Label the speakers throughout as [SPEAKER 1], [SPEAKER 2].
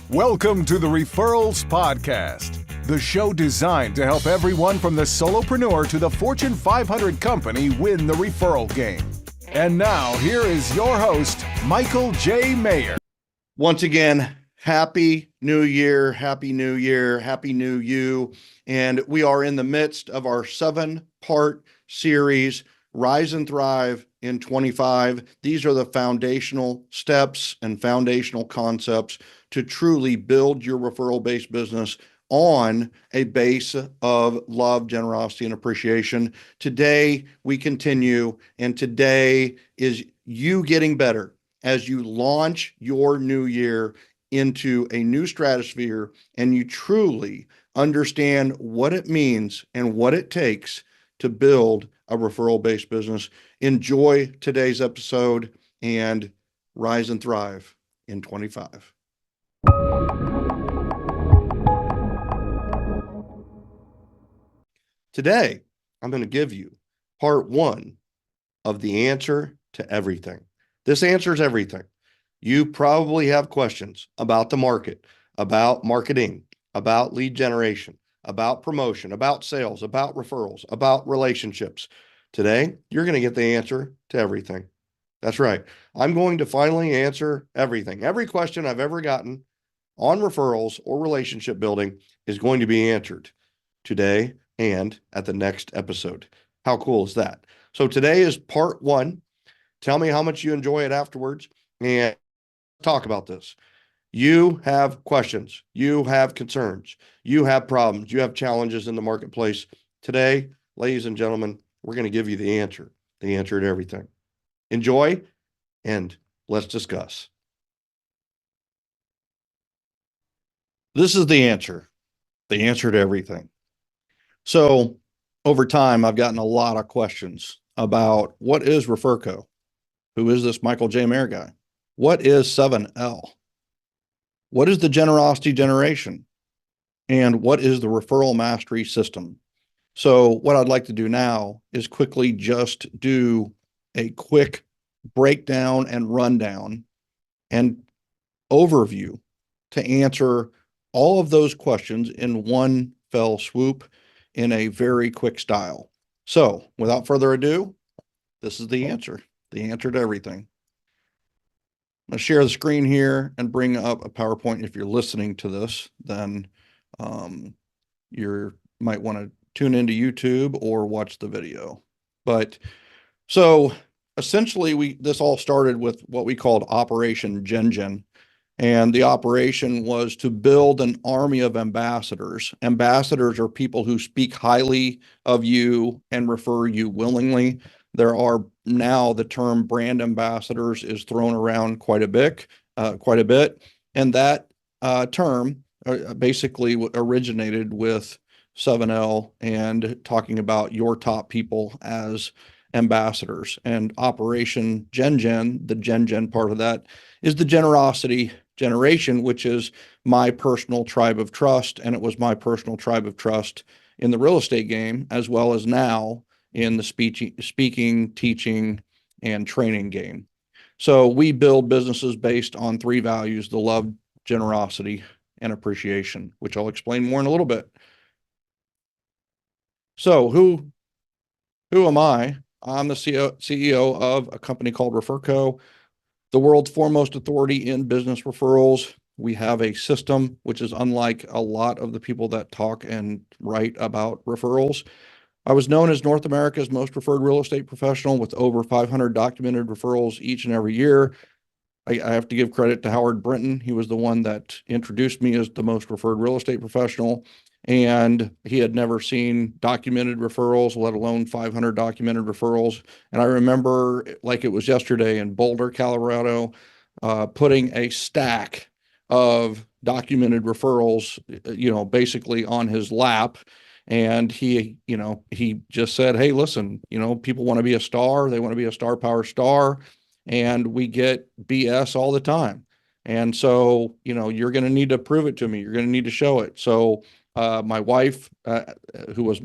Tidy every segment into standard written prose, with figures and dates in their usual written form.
[SPEAKER 1] Welcome to the Referrals Podcast, the show designed to help everyone from the solopreneur to the Fortune 500 company win the referral game. And now, here is your host, Michael J. Maher.
[SPEAKER 2] Once again, Happy New Year, Happy New Year, Happy New You. And we are in the midst of our 7-part series, Rise and Thrive in 25. These are the foundational steps and foundational concepts to truly build your referral-based business on a base of love, generosity, and appreciation. Today, we continue, and today is you getting better as you launch your new year into a new stratosphere and you truly understand what it means and what it takes to build a referral-based business. Enjoy today's episode and rise and thrive in 25. Today, I'm going to give you part 1 of the answer to everything. This answers everything. You probably have questions about the market, about marketing, about lead generation, about promotion, about sales, about referrals, about relationships. Today, you're going to get the answer to everything. That's right. I'm going to finally answer everything. Every question I've ever gotten on referrals or relationship building is going to be answered today and at the next episode. How cool is that? So today is part 1. Tell me how much you enjoy it afterwards and talk about this. You have questions, you have concerns, you have problems, you have challenges in the marketplace. Today, ladies and gentlemen, we're going to give you the answer to everything. Enjoy, and let's discuss. This is the answer to everything. So over time, I've gotten a lot of questions about what is REFERCO? Who is this Michael J. Maher guy? What is 7L? What is the generosity generation? And what is the referral mastery system? So what I'd like to do now is quickly just do a quick breakdown and rundown and overview to answer all of those questions in one fell swoop in a very quick style. So without further ado, this is the answer to everything. I'm going to share the screen here and bring up a PowerPoint. If you're listening to this, then you might want to tune into YouTube or watch the video. But so essentially this all started with what we called Operation GenGen. And the operation was to build an army of ambassadors. Ambassadors are people who speak highly of you and refer you willingly. There are now the term brand ambassadors is thrown around quite a bit. And that term basically originated with 7L and talking about your top people as ambassadors. And Operation GenGen, the GenGen part of that, is the generosity generation, which is my personal tribe of trust. And it was my personal tribe of trust in the real estate game, as well as now in the speaking, teaching, and training game. So we build businesses based on 3 values: the love, generosity, and appreciation, which I'll explain more in a little bit. So who am I? I'm the CEO of a company called REFERCO, the world's foremost authority in business referrals. We have a system which is unlike a lot of the people that talk and write about referrals. I was known as North America's most referred real estate professional with over 500 documented referrals each and every year. I have to give credit to Howard Brinton. He was the one that introduced me as the most referred real estate professional. And he had never seen documented referrals, let alone 500 documented referrals. And I remember like it was yesterday in Boulder, Colorado, putting a stack of documented referrals, basically on his lap. And he just said, hey, listen, people want to be a star. They want to be a star power star. And we get BS all the time. And so, you're going to need to prove it to me. You're going to need to show it. So my wife, who was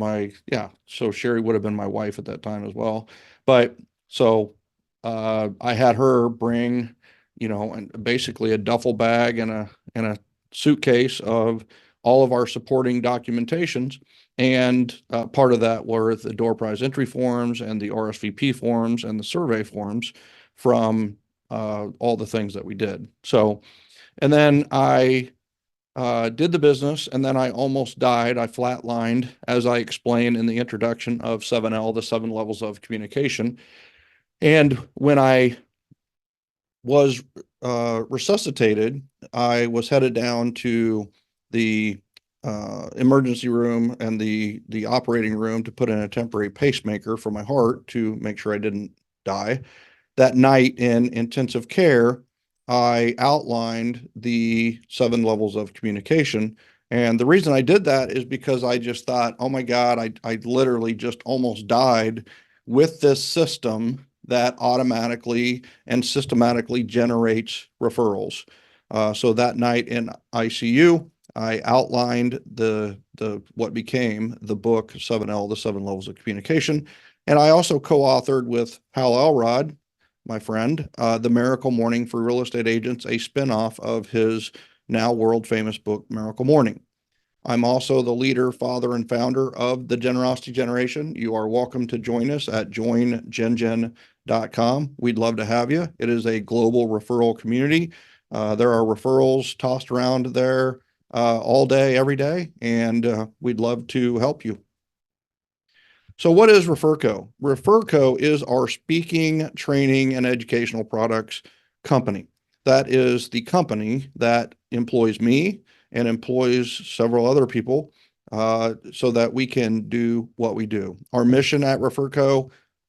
[SPEAKER 2] so Sherry would have been my wife at that time as well. But so I had her bring, and basically a duffel bag and a suitcase of all of our supporting documentations. And part of that were the door prize entry forms and the RSVP forms and the survey forms from all the things that we did. So, and then I did the business, and then I almost died. I flatlined, as I explained in the introduction of 7L, the 7 levels of communication. And when I was resuscitated, I was headed down to the emergency room and the operating room to put in a temporary pacemaker for my heart to make sure I didn't die. That night in intensive care, I outlined the 7 levels of communication. And the reason I did that is because I just thought, oh my God, I literally just almost died with this system that automatically and systematically generates referrals. So that night in ICU, I outlined the what became the book 7L, the 7 levels of communication. And I also co-authored with Hal Elrod, my friend, The Miracle Morning for Real Estate Agents, a spinoff of his now world famous book, Miracle Morning. I'm also the leader, father, and founder of the Generosity Generation. You are welcome to join us at joingengen.com. We'd love to have you. It is a global referral community. There are referrals tossed around there all day, every day, and we'd love to help you. So what is REFERCO? REFERCO is our speaking, training, and educational products company. That is the company that employs me and employs several other people so that we can do what we do. Our mission at REFERCO,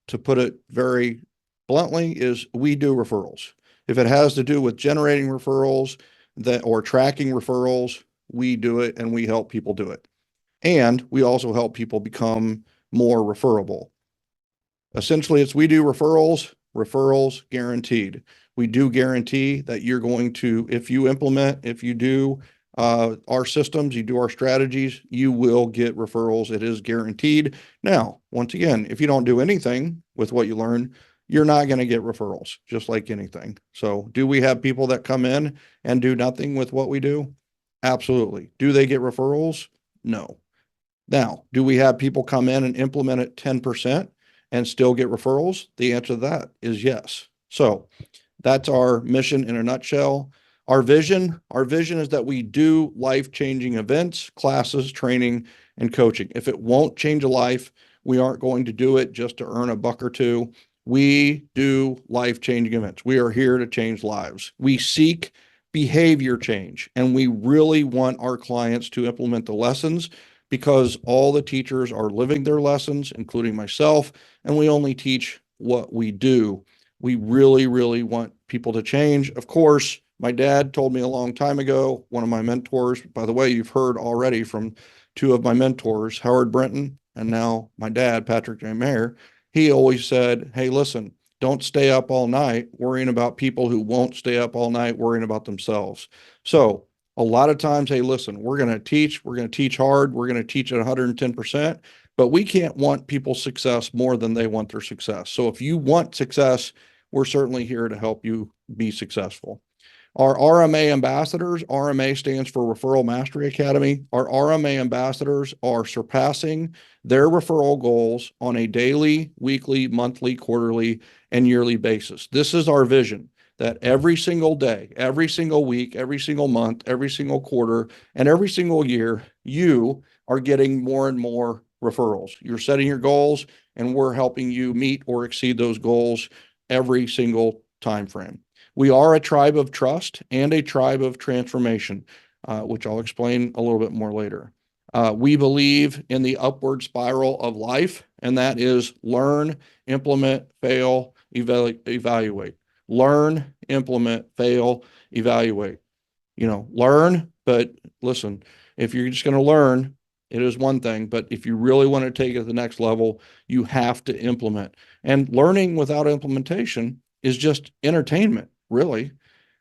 [SPEAKER 2] to put it very bluntly, is we do referrals. If it has to do with generating referrals or tracking referrals, we do it and we help people do it. And we also help people become more referable. Essentially, it's we do referrals guaranteed. We do guarantee that you're going to, if you implement, if you do our systems, you do our strategies, you will get referrals. It is guaranteed. Now, once again, if you don't do anything with what you learn, you're not going to get referrals, just like anything. So do we have people that come in and do nothing with what we do? Absolutely. Do they get referrals? No. Now, do we have people come in and implement it 10% and still get referrals? The answer to that is yes. So that's our mission in a nutshell. Our vision is that we do life-changing events, classes, training, and coaching. If it won't change a life, we aren't going to do it just to earn a buck or two. We do life-changing events. We are here to change lives. We seek behavior change, and we really want our clients to implement the lessons because all the teachers are living their lessons, including myself, and we only teach what we do. We really, really want people to change. Of course, my dad told me a long time ago, one of my mentors, by the way, you've heard already from 2 of my mentors, Howard Brenton, and now my dad, Patrick J. Maher. He always said, hey, listen, don't stay up all night worrying about people who won't stay up all night worrying about themselves. So a lot of times, hey, listen, we're going to teach hard, we're going to teach at 110%, but we can't want people's success more than they want their success. So if you want success, we're certainly here to help you be successful. Our RMA ambassadors, RMA stands for Referral Mastery Academy. Our RMA ambassadors are surpassing their referral goals on a daily, weekly, monthly, quarterly, and yearly basis. This is our vision, that every single day, every single week, every single month, every single quarter, and every single year, you are getting more and more referrals. You're setting your goals, and we're helping you meet or exceed those goals every single time frame. We are a tribe of trust and a tribe of transformation, which I'll explain a little bit more later. We believe in the upward spiral of life, and that is learn, implement, fail, evaluate. Learn, implement, fail, evaluate. Learn, but listen, if you're just going to learn, it is one thing, but if you really want to take it to the next level, you have to implement. And learning without implementation is just entertainment, really.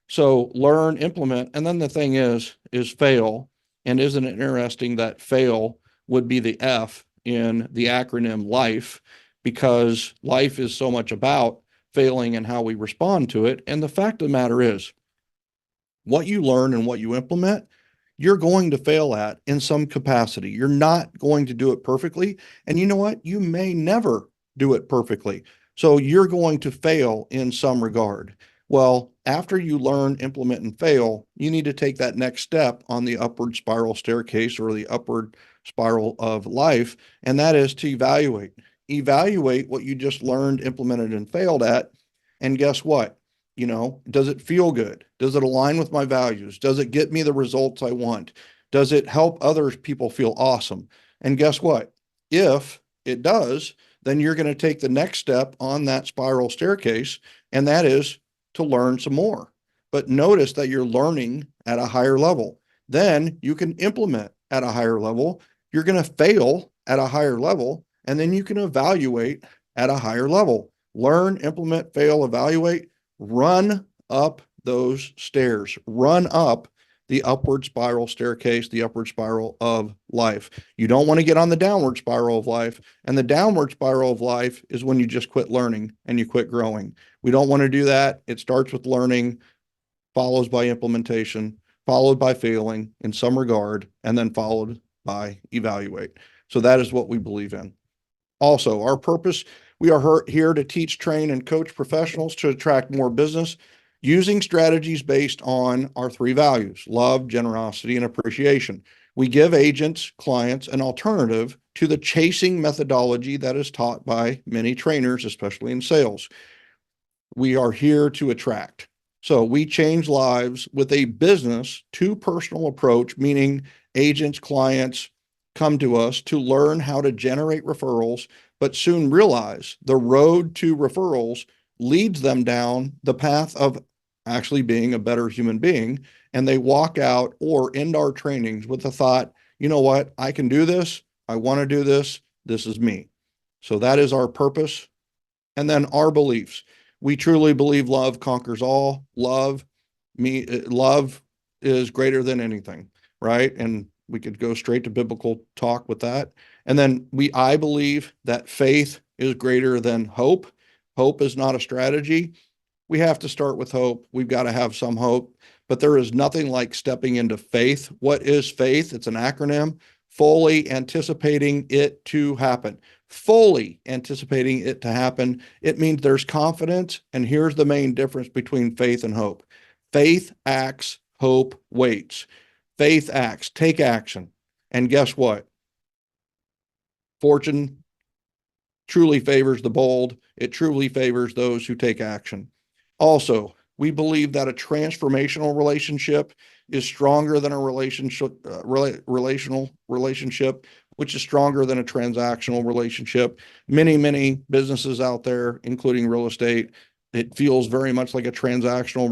[SPEAKER 2] So learn, implement, and then the thing is fail. And isn't it interesting that fail would be the F in the acronym LIFE, because life is so much about failing and how we respond to it. And the fact of the matter is, what you learn and what you implement you're going to fail at in some capacity. You're not going to do it perfectly. And you know what? You may never do it perfectly. So you're going to fail in some regard. Well, after you learn, implement, and fail, you need to take that next step on the upward spiral staircase or the upward spiral of life, and that is to evaluate. Evaluate what you just learned, implemented, and failed at. And guess what? Does it feel good? Does it align with my values? Does it get me the results I want? Does it help other people feel awesome? And guess what? If it does, then you're going to take the next step on that spiral staircase, and that is to learn some more. But notice that you're learning at a higher level. Then you can implement at a higher level. You're going to fail at a higher level, and then you can evaluate at a higher level. Learn, implement, fail, evaluate. Run up those stairs. Run up the upward spiral staircase, the upward spiral of life. You don't want to get on the downward spiral of life. And the downward spiral of life is when you just quit learning and you quit growing. We don't want to do that. It starts with learning, follows by implementation, followed by failing in some regard, and then followed by evaluate. So that is what we believe in. Also, our purpose, we are here to teach, train, and coach professionals to attract more business using strategies based on our three values: love, generosity, and appreciation. We give agents, clients, an alternative to the chasing methodology that is taught by many trainers, especially in sales. We are here to attract. So we change lives with a business to personal approach, meaning agents, clients come to us to learn how to generate referrals, but soon realize the road to referrals leads them down the path of actually being a better human being. And they walk out or end our trainings with the thought, you know what, I can do this. I want to do this. This is me. So that is our purpose. And then our beliefs. We truly believe love conquers all. Love is greater than anything, right? And we could go straight to biblical talk with that. And then I believe that faith is greater than hope. Hope is not a strategy. We have to start with hope. We've got to have some hope, but there is nothing like stepping into faith. What is faith? It's an acronym: fully anticipating it to happen. Fully anticipating it to happen. It means there's confidence. And here's the main difference between faith and hope. Faith acts, hope waits. Faith acts, take action. And guess what? Fortune truly favors the bold. It truly favors those who take action. Also, we believe that a transformational relationship is stronger than a relational relationship, which is stronger than a transactional relationship. Many businesses out there, including real estate, it feels very much like a transactional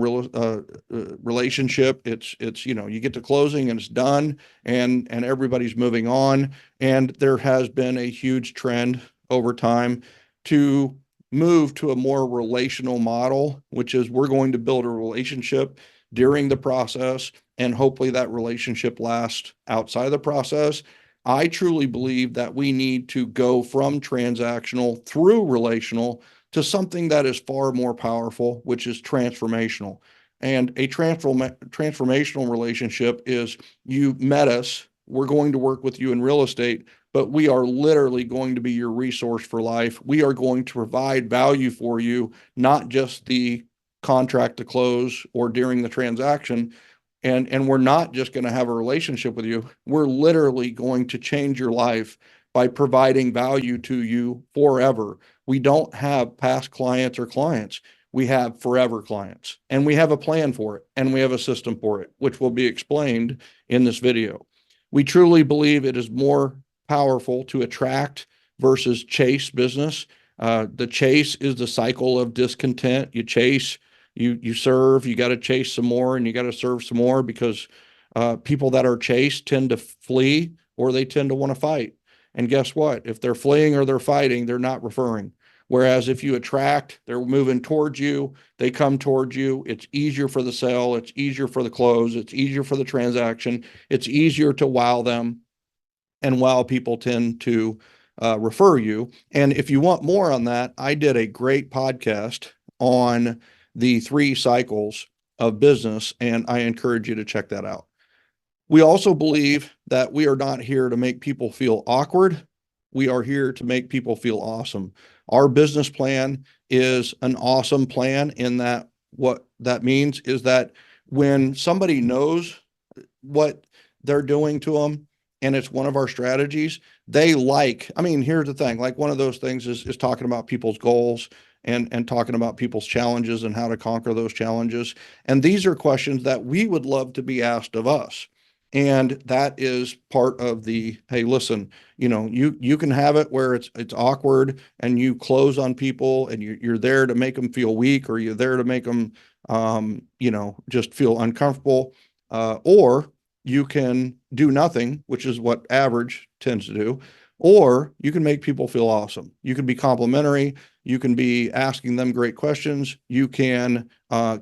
[SPEAKER 2] relationship. It's you get to closing and it's done, and everybody's moving on. And there has been a huge trend over time to move to a more relational model, which is we're going to build a relationship during the process, and hopefully that relationship lasts outside the process. I truly believe that we need to go from transactional through relational to something that is far more powerful, which is transformational. And a transformational relationship is, you met us, we're going to work with you in real estate, but we are literally going to be your resource for life. We are going to provide value for you, not just the contract to close or during the transaction. And we're not just going to have a relationship with you. We're literally going to change your life by providing value to you forever. We don't have past clients or clients. We have forever clients, and we have a plan for it, and we have a system for it, which will be explained in this video. We truly believe it is more powerful to attract versus chase business. The chase is the cycle of discontent. You chase, you serve, you got to chase some more, and you got to serve some more, because people that are chased tend to flee, or they tend to want to fight. And guess what? If they're fleeing or they're fighting, they're not referring. Whereas if you attract, they're moving towards you, they come towards you. It's easier for the sale. It's easier for the close. It's easier for the transaction. It's easier to wow them. And wow people tend to refer you. And if you want more on that, I did a great podcast on the 3 cycles of business, and I encourage you to check that out. We also believe that we are not here to make people feel awkward. We are here to make people feel awesome. Our business plan is an awesome plan in that what that means is that when somebody knows what they're doing to them and it's one of our strategies, here's the thing, like one of those things is talking about people's goals and talking about people's challenges and how to conquer those challenges. And these are questions that we would love to be asked of us. And that is part of the, hey, listen, you can have it where it's awkward and you close on people and you're there to make them feel weak, or you're there to make them just feel uncomfortable. Or you can do nothing, which is what average tends to do, or you can make people feel awesome. You can be complimentary. You can be asking them great questions. You can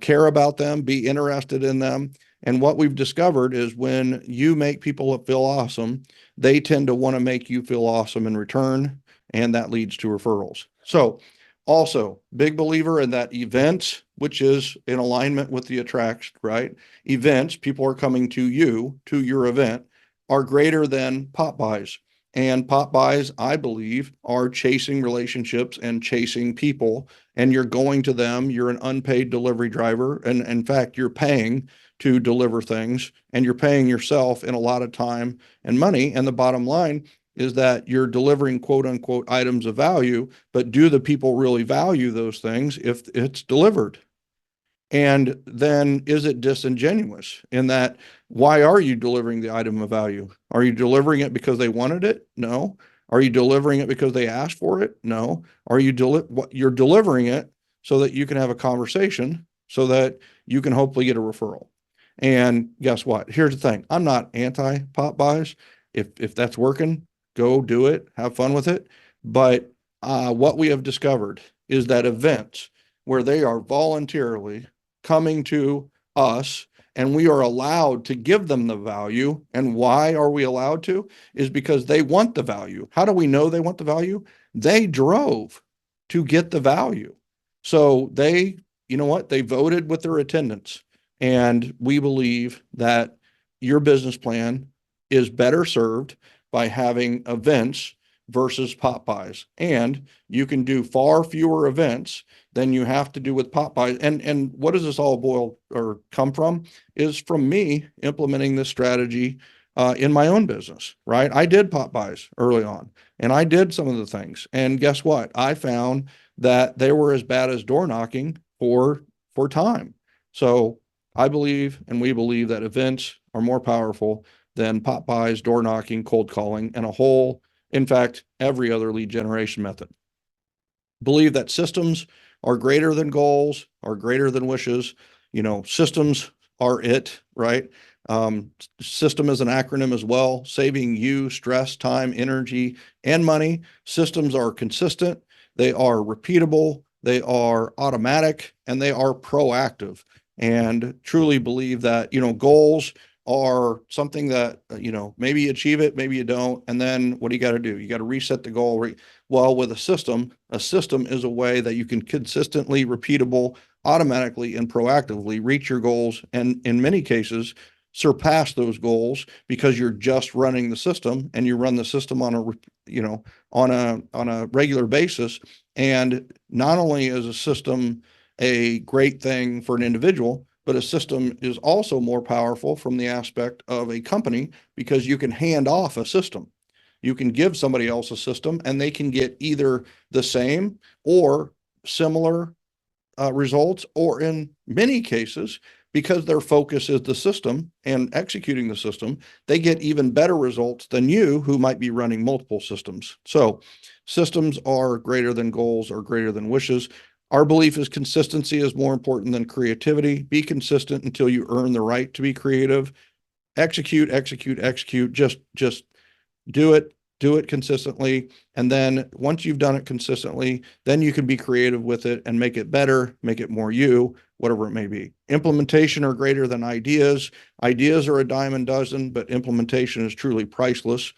[SPEAKER 2] care about them, be interested in them. And what we've discovered is when you make people feel awesome, they tend to want to make you feel awesome in return, and that leads to referrals. So also, big believer in that events, which is in alignment with the attraction, right? Events, people are coming to you, to your event, are greater than pop buys. And pop buys, I believe, are chasing relationships and chasing people. And you're going to them, you're an unpaid delivery driver. And in fact, you're paying to deliver things, and you're paying yourself in a lot of time and money. And the bottom line is that you're delivering quote unquote items of value, but do the people really value those things if it's delivered? And then is it disingenuous in that, why are you delivering the item of value? Are you delivering it because they wanted it? No. Are you delivering it because they asked for it? No. You're delivering it so that you can have a conversation, so that you can hopefully get a referral. And guess what? Here's the thing. I'm not anti pop buys. If that's working, go do it, have fun with it. But what we have discovered is that events where they are voluntarily coming to us and we are allowed to give them the value. And why are we allowed to? Is because they want the value. How do we know they want the value? They drove to get the value. So they, you know what? They voted with their attendance. And we believe that your business plan is better served by having events versus pop buys. And you can do far fewer events than you have to do with pop buys. And what does this all boil or come from? Is from me implementing this strategy in my own business, right? I did pop buys early on, and I did some of the things. And guess what? I found that they were as bad as door knocking for time. So I believe, and we believe, that events are more powerful than pop buys, door knocking, cold calling, and in fact, every other lead generation method. Believe that systems are greater than goals, are greater than wishes. Systems are it, right? System is an acronym as well, saving you stress, time, energy, and money. Systems are consistent, they are repeatable, they are automatic, and they are proactive. And truly believe that, goals are something that, maybe you achieve it, maybe you don't. And then what do you got to do? You got to reset the goal. Well, with a system is a way that you can consistently, repeatable, automatically, and proactively reach your goals. And in many cases, surpass those goals, because you're just running the system, and you run the system on a regular basis. And not only is a system a great thing for an individual, but a system is also more powerful from the aspect of a company, because you can hand off a system. You can give somebody else a system, and they can get either the same or similar results, or in many cases, because their focus is the system and executing the system, they get even better results than you, who might be running multiple systems. So systems are greater than goals, or greater than wishes. Our belief is consistency is more important than creativity. Be consistent until you earn the right to be creative. Execute, execute, execute. Just do it consistently. And then once you've done it consistently, then you can be creative with it and make it better, make it more you, whatever it may be. Implementation are greater than ideas. Ideas are a dime a dozen, but implementation is truly priceless.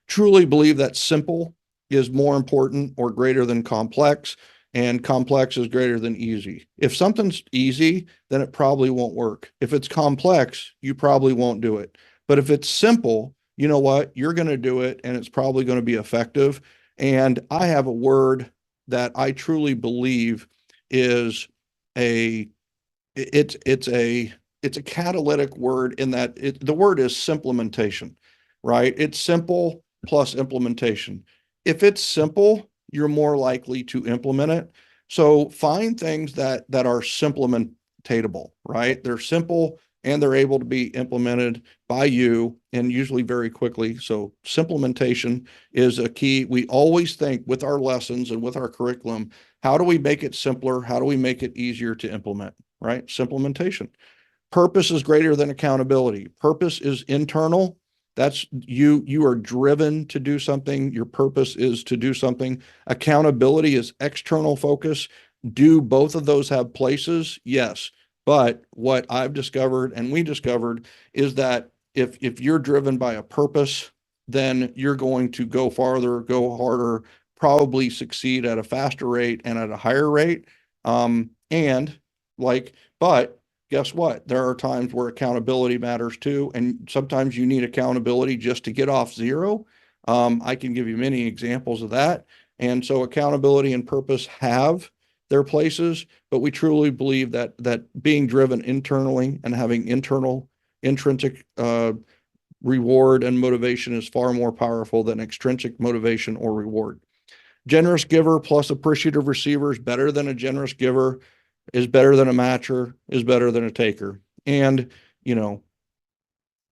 [SPEAKER 2] Truly believe that simple is more important or greater than complex, and complex is greater than easy. If something's easy, then it probably won't work. If it's complex, you probably won't do it. But if it's simple, you know what? You're going to do it and it's probably going to be effective. And I have a word that I truly believe is a it's a catalytic word in that the word is simplementation, right? It's simple plus implementation. If it's simple, you're more likely to implement it. So find things that are simplementatable, right? They're simple and they're able to be implemented by you and usually very quickly. So simplementation is a key. We always think with our lessons and with our curriculum, how do we make it simpler? How do we make it easier to implement, right? Simplementation. Purpose is greater than accountability. Purpose is internal. That's you are driven to do something. Your purpose is to do something. Accountability is external focus. Do both of those have places? Yes. But what I've discovered and we discovered is that if you're driven by a purpose, then you're going to go farther, go harder, probably succeed at a faster rate and at a higher rate. And like, but guess what? There are times where accountability matters too. And sometimes you need accountability just to get off zero. I can give you many examples of that. And so accountability and purpose have their places, but we truly believe that being driven internally and having intrinsic reward and motivation is far more powerful than extrinsic motivation or reward. Generous giver plus appreciative receiver is better than a generous giver, is better than a matcher, is better than a taker. And, you know,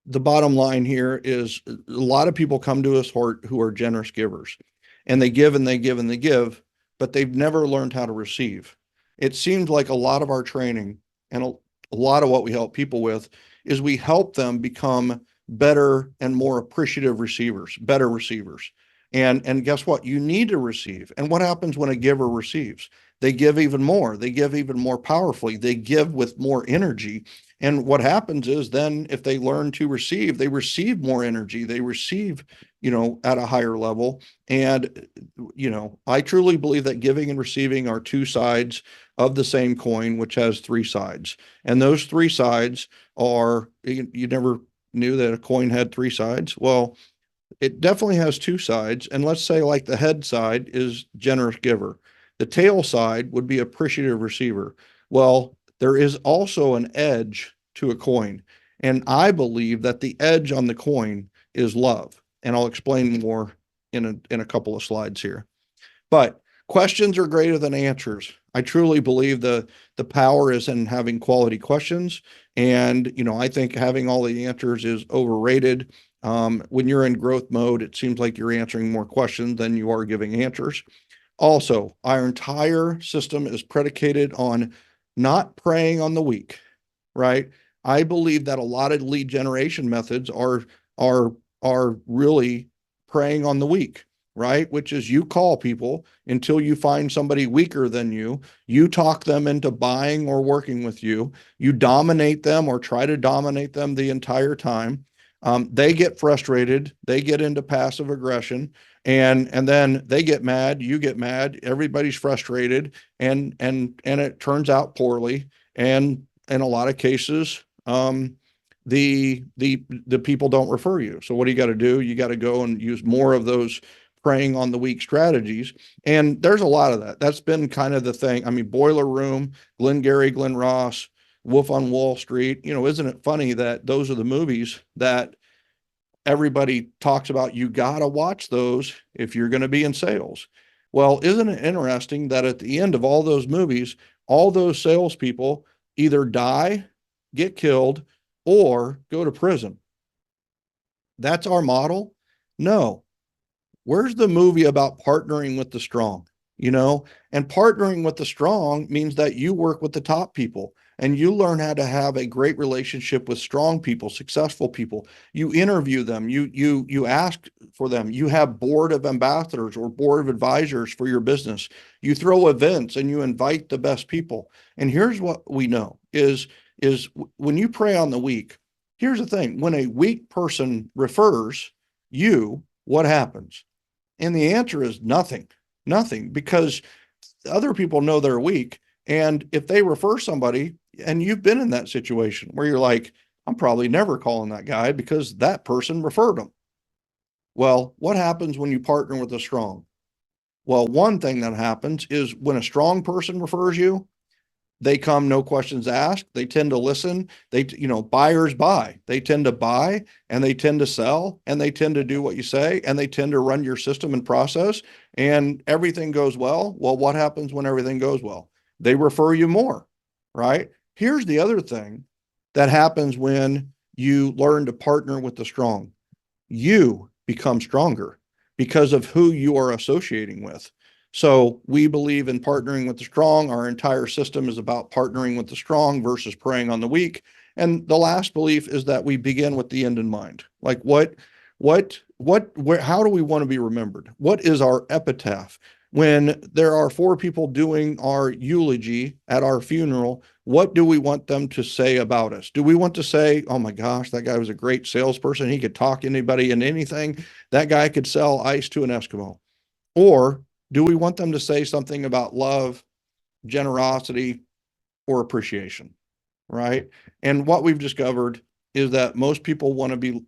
[SPEAKER 2] the bottom line here is a lot of people come to us who are generous givers, and they give and they give and they give, but they've never learned how to receive. It seems like a lot of our training and a lot of what we help people with is we help them become better and more appreciative receivers, better receivers. And guess what? You need to receive. And what happens when a giver receives? They give even more. They give even more powerfully. They give with more energy. And what happens is then if they learn to receive, they receive more energy. They receive, at a higher level. And, I truly believe that giving and receiving are two sides of the same coin, which has three sides. And those three sides are, you never knew that a coin had three sides. Well, it definitely has two sides. And let's say like the head side is generous giver. The tail side would be appreciative receiver. Well, there is also an edge to a coin. And I believe that the edge on the coin is love. And I'll explain more in a couple of slides here. But questions are greater than answers. I truly believe the power is in having quality questions. And, I think having all the answers is overrated. When you're in growth mode, it seems like you're answering more questions than you are giving answers. Also, our entire system is predicated on not preying on the weak, right? I believe that a lot of lead generation methods are really preying on the weak, right? Which is you call people until you find somebody weaker than you. You talk them into buying or working with you. You dominate them or try to dominate them the entire time. They get frustrated. They get into passive aggression, and then they get mad. You get mad. Everybody's frustrated, and it turns out poorly. And in a lot of cases, the people don't refer you. So what do you got to do? You got to go and use more of those preying on the weak strategies. And there's a lot of that. That's been kind of the thing. I mean, Boiler Room, Glengarry Glen Ross, Wolf on Wall Street, isn't it funny that those are the movies that everybody talks about? You got to watch those if you're going to be in sales. Well, isn't it interesting that at the end of all those movies, all those salespeople either die, get killed, or go to prison? That's our model? No. Where's the movie about partnering with the strong? And partnering with the strong means that you work with the top people and you learn how to have a great relationship with strong people, successful people. You interview them, you ask for them. You have board of ambassadors or board of advisors for your business. You throw events and you invite the best people. And here's what we know is when you prey on the weak, here's the thing. When a weak person refers you, what happens? And the answer is nothing, because other people know they're weak. And if they refer somebody, and you've been in that situation where you're like, I'm probably never calling that guy because that person referred him. Well, what happens when you partner with a strong? Well, one thing that happens is when a strong person refers you, they come, no questions asked. They tend to listen. Buyers buy. They tend to buy and they tend to sell and they tend to do what you say and they tend to run your system and process and everything goes well. Well, what happens when everything goes well? They refer you more, right? Here's the other thing that happens when you learn to partner with the strong. You become stronger because of who you are associating with. So we believe in partnering with the strong. Our entire system is about partnering with the strong versus preying on the weak. And the last belief is that we begin with the end in mind. Like how do we want to be remembered? What is our epitaph? When there are 4 people doing our eulogy at our funeral, what do we want them to say about us? Do we want to say, oh my gosh, that guy was a great salesperson. He could talk anybody and anything. That guy could sell ice to an Eskimo. Or do we want them to say something about love, generosity, or appreciation? Right. And what we've discovered is that most people want to be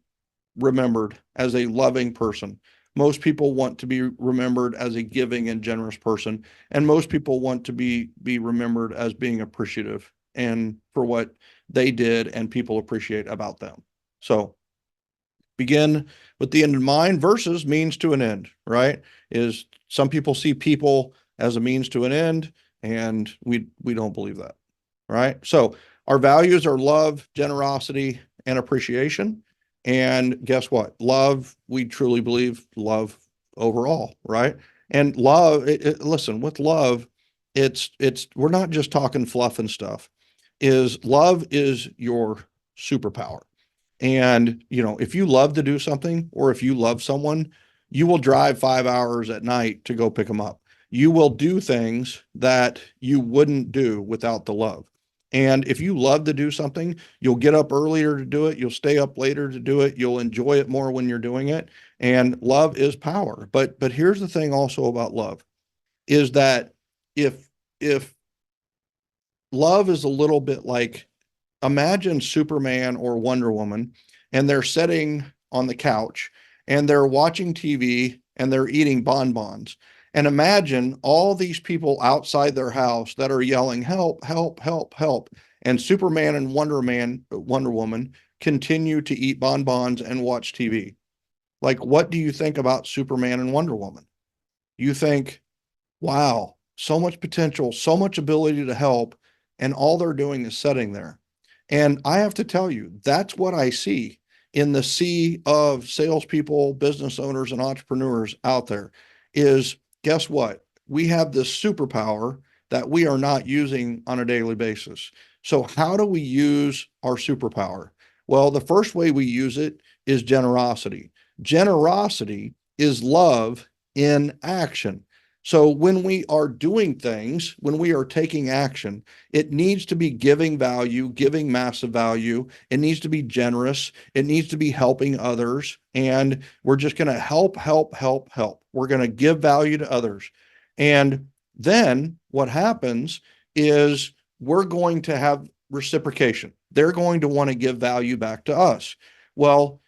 [SPEAKER 2] remembered as a loving person. Most people want to be remembered as a giving and generous person. And most people want to be remembered as being appreciative and for what they did and people appreciate about them. So begin with the end in mind versus means to an end, right? Is some people see people as a means to an end, and we don't believe that, right? So our values are love, generosity, and appreciation. And guess what? Love, we truly believe love overall, right? And love, listen, with love, it's we're not just talking fluff and stuff. Love is your superpower. And, if you love to do something or if you love someone, you will drive 5 hours at night to go pick them up. You will do things that you wouldn't do without the love. And if you love to do something, you'll get up earlier to do it. You'll stay up later to do it. You'll enjoy it more when you're doing it. And love is power. But here's the thing also about love is that if love is a little bit like, imagine Superman or Wonder Woman, and they're sitting on the couch and they're watching TV and they're eating bonbons. And imagine all these people outside their house that are yelling, help, help, help, help. And Superman and Wonder Woman continue to eat bonbons and watch TV. Like, what do you think about Superman and Wonder Woman? You think, wow, so much potential, so much ability to help, and all they're doing is sitting there. And I have to tell you, that's what I see in the sea of salespeople, business owners, and entrepreneurs out there is, guess what? We have this superpower that we are not using on a daily basis. So how do we use our superpower? Well, the first way we use it is generosity. Generosity is love in action. So when we are doing things, when we are taking action, it needs to be giving value, giving massive value. It needs to be generous. It needs to be helping others. And we're just going to help, help, help, help. We're going to give value to others. And then what happens is we're going to have reciprocation. They're going to want to give value back to us. Well,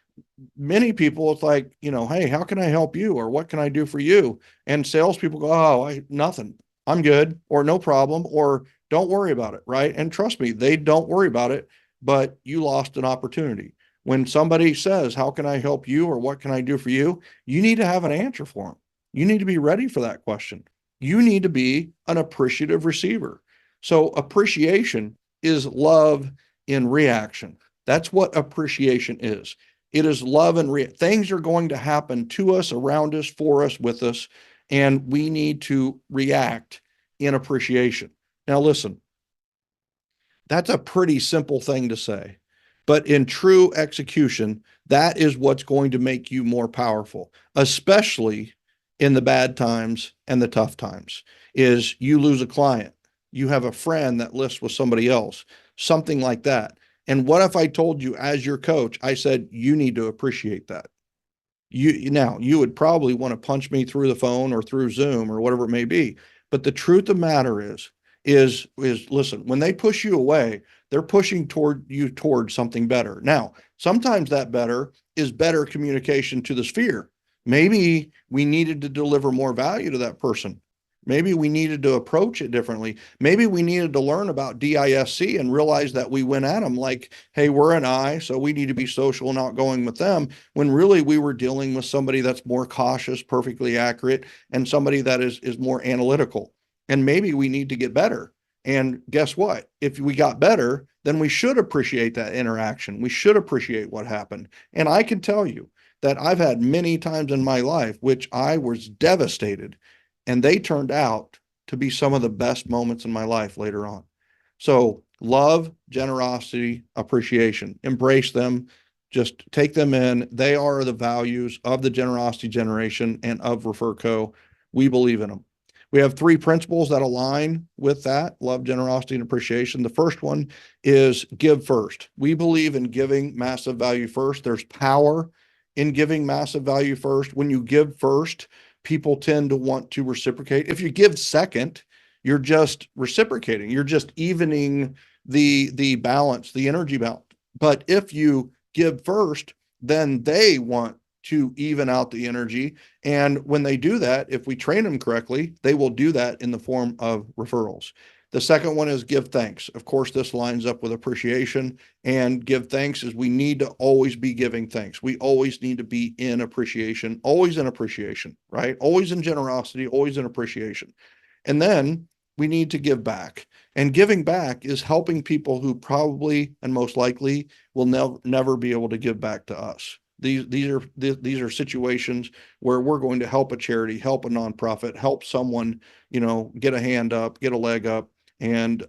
[SPEAKER 2] many people, it's like, hey, how can I help you? Or what can I do for you? And salespeople go, oh, nothing. I'm good, or no problem, or don't worry about it, right? And trust me, they don't worry about it, but you lost an opportunity. When somebody says, how can I help you? Or what can I do for you? You need to have an answer for them. You need to be ready for that question. You need to be an appreciative receiver. So appreciation is love in reaction. That's what appreciation is. It is love and things are going to happen to us, around us, for us, with us, and we need to react in appreciation. Now, listen, that's a pretty simple thing to say, but in true execution, that is what's going to make you more powerful, especially in the bad times and the tough times. Is you lose a client, you have a friend that lists with somebody else, something like that. And what if I told you as your coach, I said, you need to appreciate that. You would probably want to punch me through the phone or through Zoom or whatever it may be. But the truth of the matter is listen, when they push you away, they're pushing towards something better. Now, sometimes that better is better communication to the sphere. Maybe we needed to deliver more value to that person. Maybe we needed to approach it differently. Maybe we needed to learn about DISC and realize that we went at them like, hey, we're an I, so we need to be social and outgoing with them, when really we were dealing with somebody that's more cautious, perfectly accurate, and somebody that is more analytical. And maybe we need to get better. And guess what? If we got better, then we should appreciate that interaction. We should appreciate what happened. And I can tell you that I've had many times in my life which I was devastated, and they turned out to be some of the best moments in my life later on. So love, generosity, appreciation, embrace them, just take them in. They are the values of the generosity generation and of REFERCO. We believe in them. We have three principles that align with that: love, generosity, and appreciation. The first one is give first. We believe in giving massive value first. There's power in giving massive value first. When you give first, people tend to want to reciprocate. If you give second, you're just reciprocating. You're just evening the balance, the energy balance. But if you give first, then they want to even out the energy. And when they do that, if we train them correctly, they will do that in the form of referrals. The second one is give thanks. Of course, this lines up with appreciation, and give thanks is we need to always be giving thanks. We always need to be in appreciation, always in appreciation, right? Always in generosity, always in appreciation. And then we need to give back. And giving back is helping people who probably and most likely will never be able to give back to us. These are situations where we're going to help a charity, help a nonprofit, help someone, get a hand up, get a leg up. And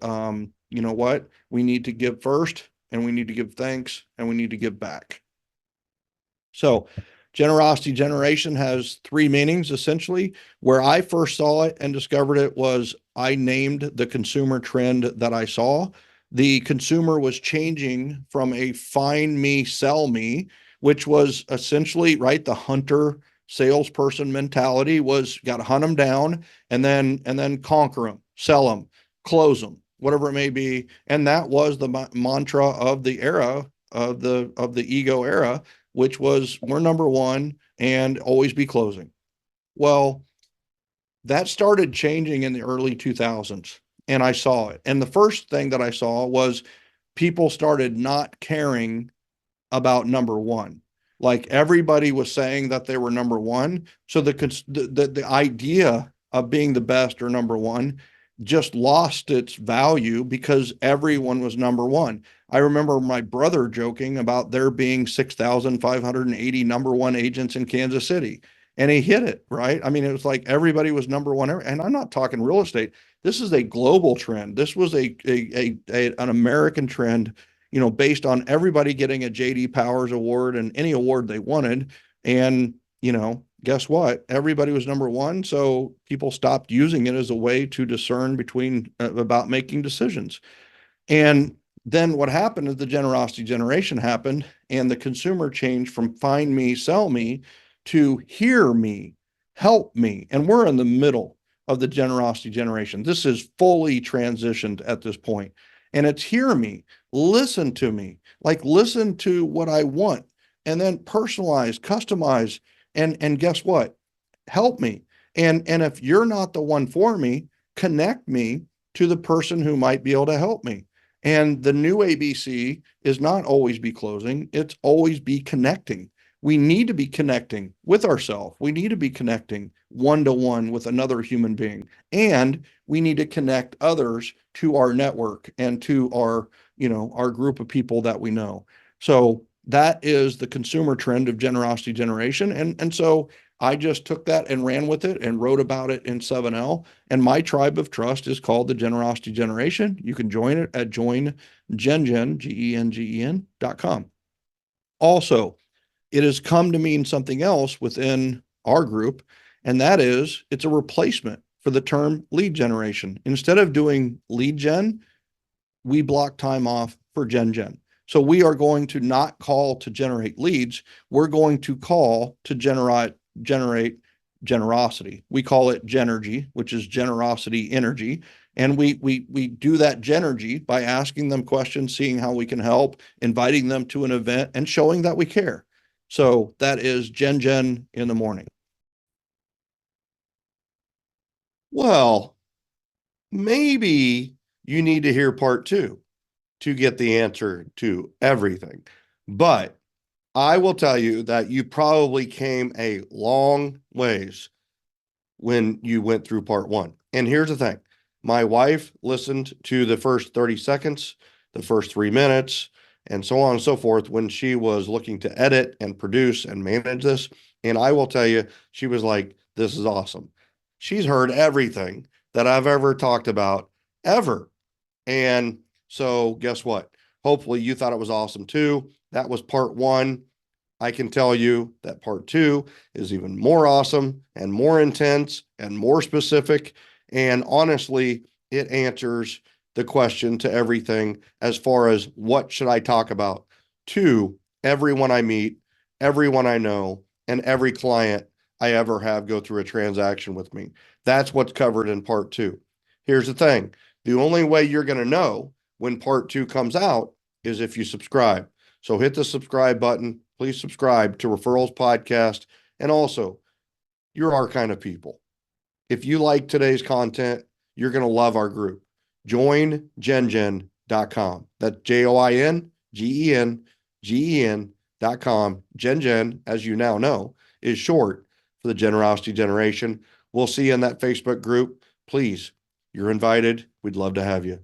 [SPEAKER 2] you know what? We need to give first, and we need to give thanks, and we need to give back. So generosity generation has three meanings, essentially. Where I first saw it and discovered it was I named the consumer trend that I saw. The consumer was changing from a find me, sell me, which was essentially, right, the hunter salesperson mentality was got to hunt them down and then conquer them, sell them, close them, whatever it may be. And that was the mantra of the era of the ego era, which was we're number one and always be closing. Well, that started changing in the early 2000s, and I saw it. And the first thing that I saw was people started not caring about number one. Like everybody was saying that they were number one. So the idea of being the best or number one just lost its value because everyone was number one. I remember my brother joking about there being 6,580 number one agents in Kansas City. And he hit it, right? I mean, it was like everybody was number one. And I'm not talking real estate. This is a global trend. This was an American trend, based on everybody getting a JD Powers award and any award they wanted. And, guess what? Everybody was number one. So people stopped using it as a way to discern about making decisions. And then what happened is the generosity generation happened, and the consumer changed from find me, sell me to hear me, help me. And we're in the middle of the generosity generation. This is fully transitioned at this point. And it's hear me, listen to me, like listen to what I want, and then personalize, customize, and guess what? Help me. And if you're not the one for me, connect me to the person who might be able to help me. And the new ABC is not always be closing, it's always be connecting. We need to be connecting with ourselves. We need to be connecting one-to-one with another human being. And we need to connect others to our network and to our group of people that we know. So that is the consumer trend of generosity generation. And so I just took that and ran with it and wrote about it in 7L. And my tribe of trust is called the Generosity Generation. You can join it at joingengen, GenGen.com. Also, it has come to mean something else within our group, and that is it's a replacement for the term lead generation. Instead of doing lead gen, we block time off for GenGen. So we are going to not call to generate leads. We're going to call to generate generosity. We call it Genergy, which is generosity energy. And we do that GenEnergy by asking them questions, seeing how we can help, inviting them to an event, and showing that we care. So that is GenGen in the morning.
[SPEAKER 3] Well, maybe you need to hear part 2 to get the answer to everything. But I will tell you that you probably came a long ways when you went through part 1. And here's the thing. My wife listened to the first 30 seconds, the first 3 minutes, and so on and so forth when she was looking to edit and produce and manage this. And I will tell you, she was like, this is awesome. She's heard everything that I've ever talked about ever. And so guess what? Hopefully you thought it was awesome too. That was part 1. I can tell you that part 2 is even more awesome and more intense and more specific. And honestly, it answers the question to everything as far as what should I talk about to everyone I meet, everyone I know, and every client I ever have go through a transaction with me. That's what's covered in part 2. Here's the thing. The only way you're going to know when part 2 comes out is if you subscribe. So hit the subscribe button. Please subscribe to Referrals Podcast. And also, you're our kind of people. If you like today's content, you're going to love our group. Join GenGen.com. That's JoinGen.com. GenGen, as you now know, is short for the Generosity Generation. We'll see you in that Facebook group. Please, you're invited. We'd love to have you.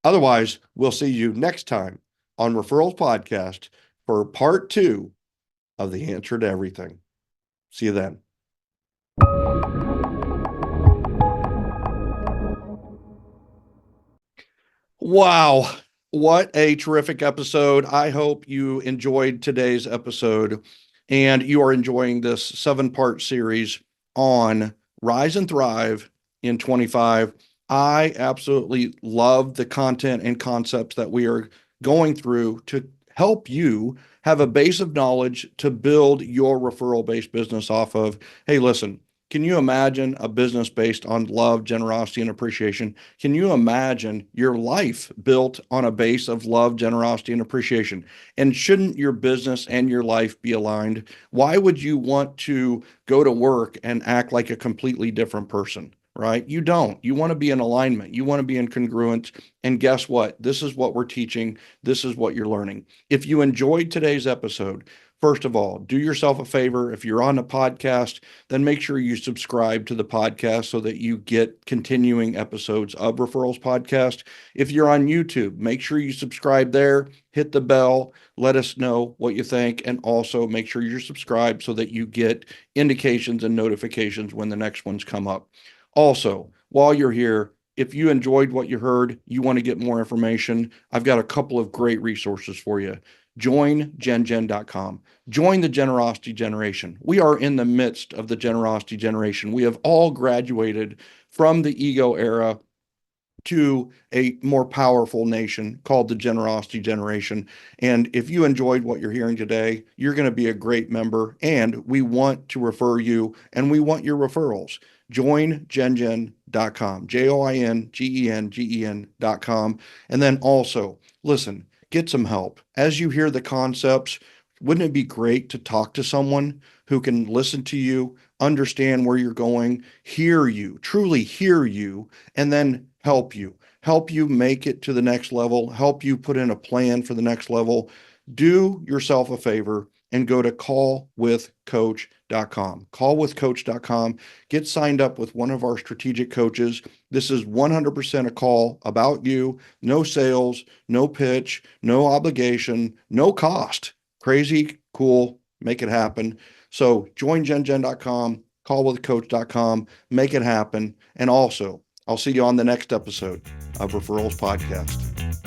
[SPEAKER 3] Otherwise, we'll see you next time on Referrals Podcast for part 2 of the answer to everything. See you then.
[SPEAKER 2] Wow. What a terrific episode. I hope you enjoyed today's episode and you are enjoying this 7-part series on Rise and Thrive in 25. I absolutely love the content and concepts that we are going through to help you have a base of knowledge to build your referral-based business off of. Hey, listen, can you imagine a business based on love, generosity, and appreciation? Can you imagine your life built on a base of love, generosity, and appreciation? And shouldn't your business and your life be aligned? Why would you want to go to work and act like a completely different person? Right? You don't. You want to be in alignment. You want to be in congruence. And guess what? This is what we're teaching. This is what you're learning. If you enjoyed today's episode, first of all, do yourself a favor. If you're on the podcast, then make sure you subscribe to the podcast so that you get continuing episodes of Referrals Podcast. If you're on YouTube, make sure you subscribe there, hit the bell, let us know what you think, and also make sure you're subscribed so that you get indications and notifications when the next ones come up. Also, while you're here, if you enjoyed what you heard, you want to get more information, I've got a couple of great resources for you. Join GenGen.com. Join the Generosity Generation. We are in the midst of the Generosity Generation. We have all graduated from the ego era to a more powerful nation called the Generosity Generation. And if you enjoyed what you're hearing today, you're going to be a great member, and we want to refer you, and we want your referrals. Join GenGen.com, JoinGen.com. And then also, listen, get some help. As you hear the concepts, wouldn't it be great to talk to someone who can listen to you, understand where you're going, hear you, truly hear you, and then help you make it to the next level, help you put in a plan for the next level? Do yourself a favor and go to callwithcoach.com. Callwithcoach.com. Get signed up with one of our strategic coaches. This is 100% a call about you. No sales, no pitch, no obligation, no cost. Crazy, cool, make it happen. So join GenGen.com, callwithcoach.com, make it happen. And also, I'll see you on the next episode of Referrals Podcast.